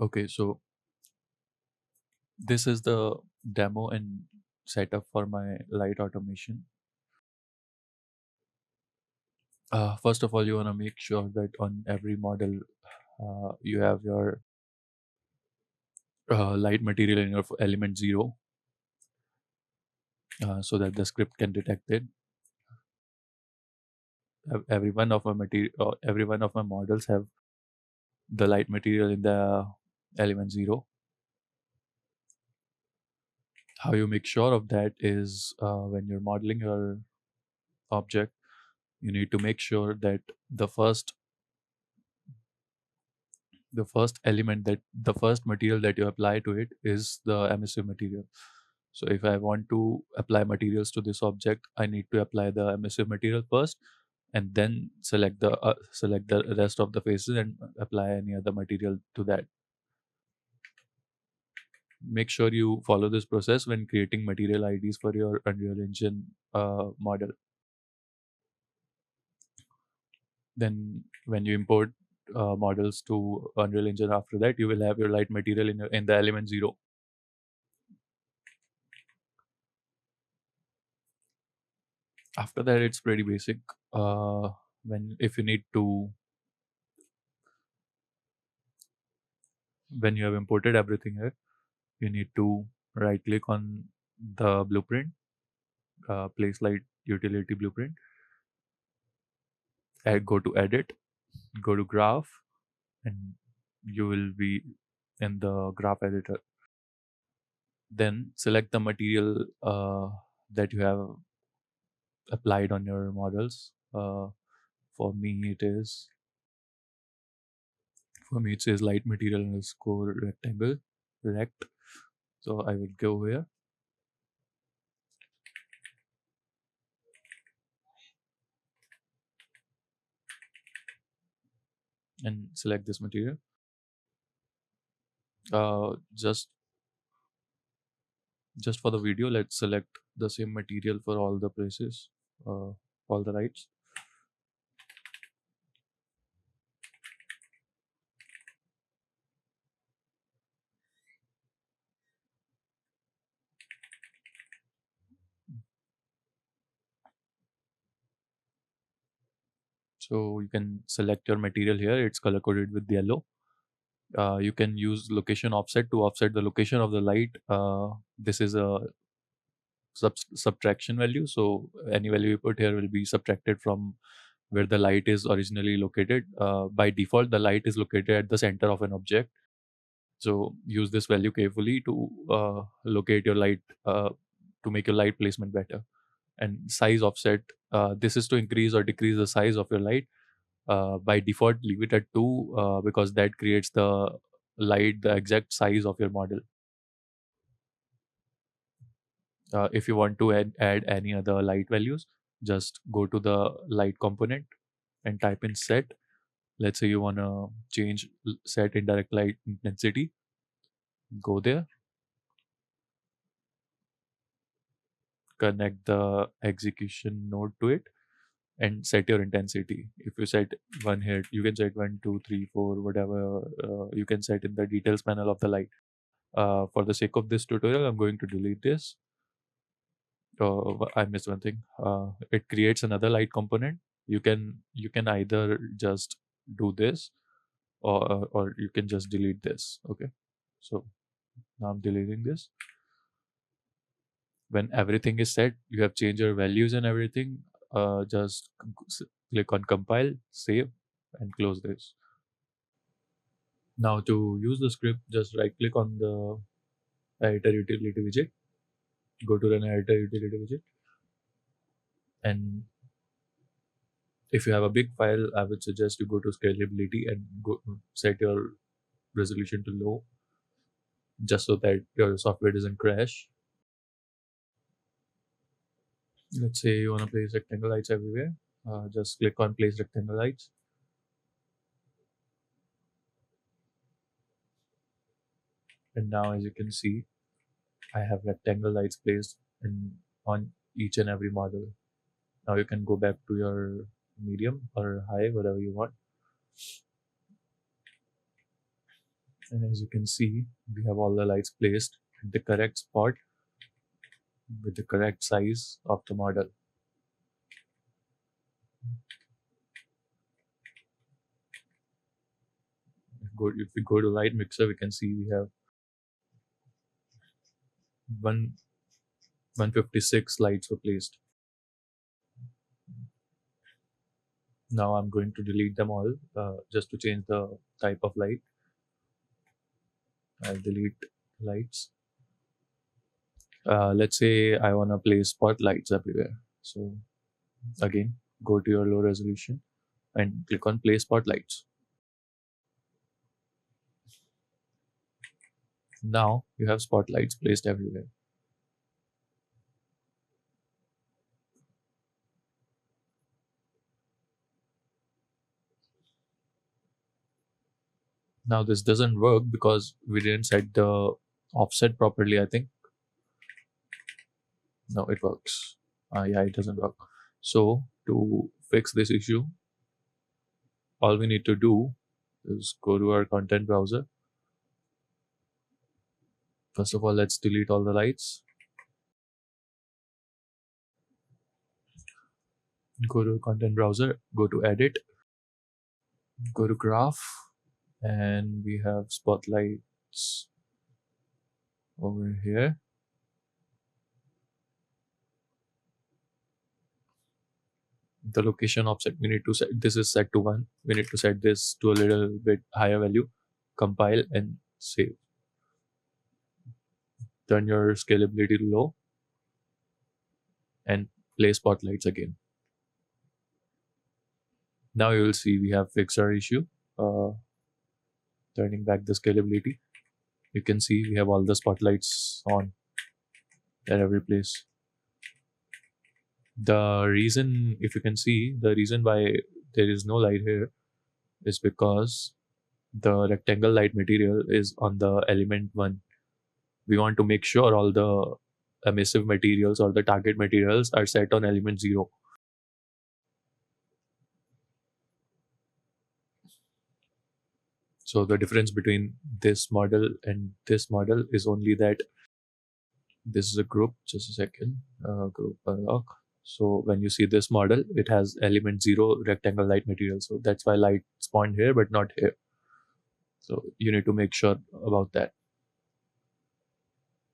Okay, so this is the demo and setup for my light automation. First of all, you want to make sure that on every model you have your light material in your element 0, so that the script can detect it. Every one of my every one of my models have the light material in the element 0. How you make sure of that is when you're modeling your object, you need to make sure that the first material that you apply to it is the emissive material. So if I want to apply materials to this object, I need to apply the emissive material first, and then select the rest of the faces and apply any other material to that. Make sure you follow this process when creating material IDs for your Unreal Engine model. Then when you import models to Unreal Engine, after that you will have your light material in the element 0. After that it's pretty basic. When if you need to When you have imported everything here, you need to right click on the blueprint, place light utility blueprint, and go to edit, go to graph, and you will be in the graph editor. Then select the material that you have applied on your models. For me, it says light material underscore rectangle, rect. So I will go here and select this material. Just for the video, let's select the same material for all the places, uh, all the lights. So you can select your material here. It's color coded with yellow. You can use location offset to offset the location of the light. This is a subtraction value. So any value you put here will be subtracted from where the light is originally located. By default, the light is located at the center of an object. So use this value carefully to locate your light, to make your light placement better. And size offset, this is to increase or decrease the size of your light. By default, leave it at 2, because that creates the exact size of your model. If you want to add any other light values, just go to the light component and type in set. Let's say you want to change set indirect light intensity. Go there, connect the execution node to it, and set your intensity. If you set 1 here, you can set 1, 2, 3, 4, whatever you can set in the details panel of the light. For the sake of this tutorial, I'm going to delete this. I missed one thing. It creates another light component. You can either just do this, or you can just delete this. Okay, so now I'm deleting this. When everything is set, you have changed your values and everything. Just click on compile, save, and close this. Now to use the script, just right click on the editor utility widget, go to the editor utility widget, and if you have a big file, I would suggest you go to scalability and go set your resolution to low, just so that your software doesn't crash. Let's say you want to place rectangle lights everywhere. Just click on place rectangle lights. And now as you can see, I have rectangle lights placed on each and every model. Now you can go back to your medium or high, whatever you want. And as you can see, we have all the lights placed at the correct spot with the correct size of the model. If we go to light mixer, we can see we have one 156 lights were placed. Now I'm going to delete them all just to change the type of light. I'll delete lights. Let's say I want to place spotlights everywhere. So again, go to your low resolution and click on place spotlights. Now you have spotlights placed everywhere. Now this doesn't work because we didn't set the offset properly, I think. No, it works. Yeah, it doesn't work. So to fix this issue, all we need to do is go to our content browser. First of all, let's delete all the lights. Go to content browser, go to edit, go to graph, and we have spotlights over here. The location offset, we need to set, this is set to 1. We need to set this to a little bit higher value. Compile and save. Turn your scalability to low and play spotlights again. Now you will see we have fixed our issue. Turning back the scalability, you can see we have all the spotlights on at every place. The reason, if you can see, the reason why there is no light here is because the rectangle light material is on the element 1. We want to make sure all the emissive materials or the target materials are set on element 0. So the difference between this model and this model is only that this is a group, just a second, group unlock. So when you see this model, it has element 0 rectangle light material. So that's why light spawned here, but not here. So you need to make sure about that.